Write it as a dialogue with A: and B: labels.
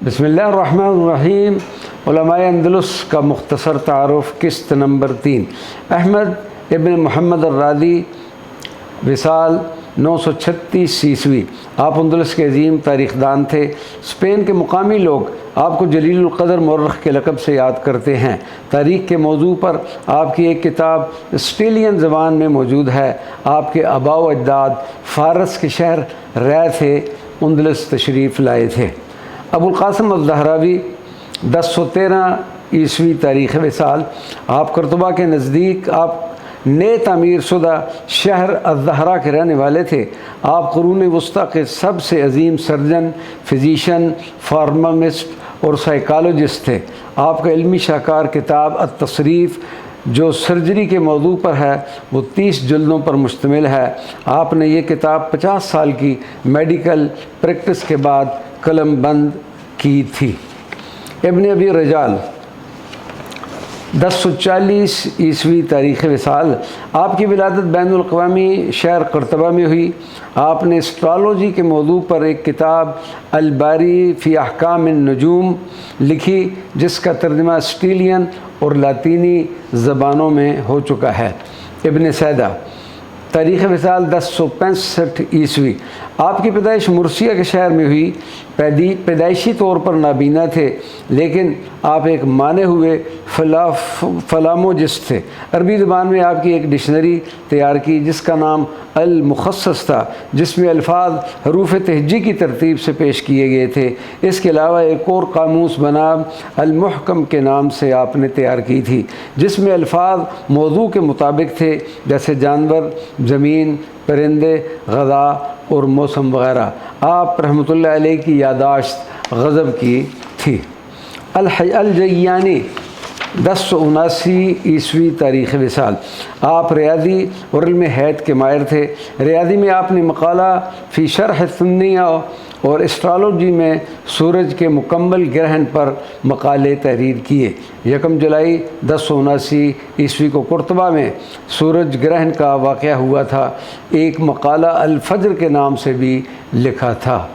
A: بسم اللہ الرحمن الرحیم۔ علماء اندلس کا مختصر تعارف۔ قسط نمبر 3، احمد ابن محمد الرادی، وصال 936 عیسوی۔ آپ اندلس کے عظیم تاریخ دان تھے۔ اسپین کے مقامی لوگ آپ کو جلیل القدر مورخ کے لقب سے یاد کرتے ہیں۔ تاریخ کے موضوع پر آپ کی ایک کتاب اسٹیلین زبان میں موجود ہے۔ آپ کے آباء و اجداد فارس کے شہر رے سے اندلس تشریف لائے تھے۔ ابو القاسم الزہراوی 1013 عیسوی تاریخ وصال۔ آپ قرطبہ کے نزدیک آپ نئے تعمیر شدہ شہر الزہرا کے رہنے والے تھے۔ آپ قرون وسطیٰ کے سب سے عظیم سرجن، فزیشین، فارماسسٹ اور سائیکالوجسٹ تھے۔ آپ کا علمی شاہکار کتاب التصریف جو سرجری کے موضوع پر ہے وہ 30 جلدوں پر مشتمل ہے۔ آپ نے یہ کتاب 50 سال کی میڈیکل پریکٹس کے بعد قلم بند کی تھی۔ ابن ابی رجال 1040 عیسوی تاریخ وصال۔ آپ کی ولادت بین الاقوامی شہر قرطبہ میں ہوئی۔ آپ نے اسٹرالوجی کے موضوع پر ایک کتاب الباری فی احکام النجوم لکھی جس کا ترجمہ اسٹیلین اور لاطینی زبانوں میں ہو چکا ہے۔ ابن سیدہ تاریخ وصال 1065 عیسوی۔ آپ کی پیدائش مرثیہ کے شہر میں ہوئی۔ پیدائشی طور پر نابینا تھے لیکن آپ ایک مانے ہوئے فلاموجسٹ تھے۔ عربی زبان میں آپ کی ایک ڈکشنری تیار کی جس کا نام المخصص تھا، جس میں الفاظ حروف تہجی کی ترتیب سے پیش کیے گئے تھے۔ اس کے علاوہ ایک اور قاموس بنام المحکم کے نام سے آپ نے تیار کی تھی جس میں الفاظ موضوع کے مطابق تھے جیسے جانور، زمین، پرندے، غذا اور موسم وغیرہ۔ آپ رحمۃ اللہ علیہ کی یادداشت غضب کی تھی۔ الجیانی 1079 عیسوی تاریخ وصال۔ آپ ریاضی اور علم حیات کے ماہر تھے۔ ریاضی میں آپ نے مقالہ فی شرح ثنیہ اور اسٹرالوجی میں سورج کے مکمل گرہن پر مقالے تحریر کیے۔ 1 جولائی 1079 عیسوی کو قرطبہ میں سورج گرہن کا واقعہ ہوا تھا۔ ایک مقالہ الفجر کے نام سے بھی لکھا تھا۔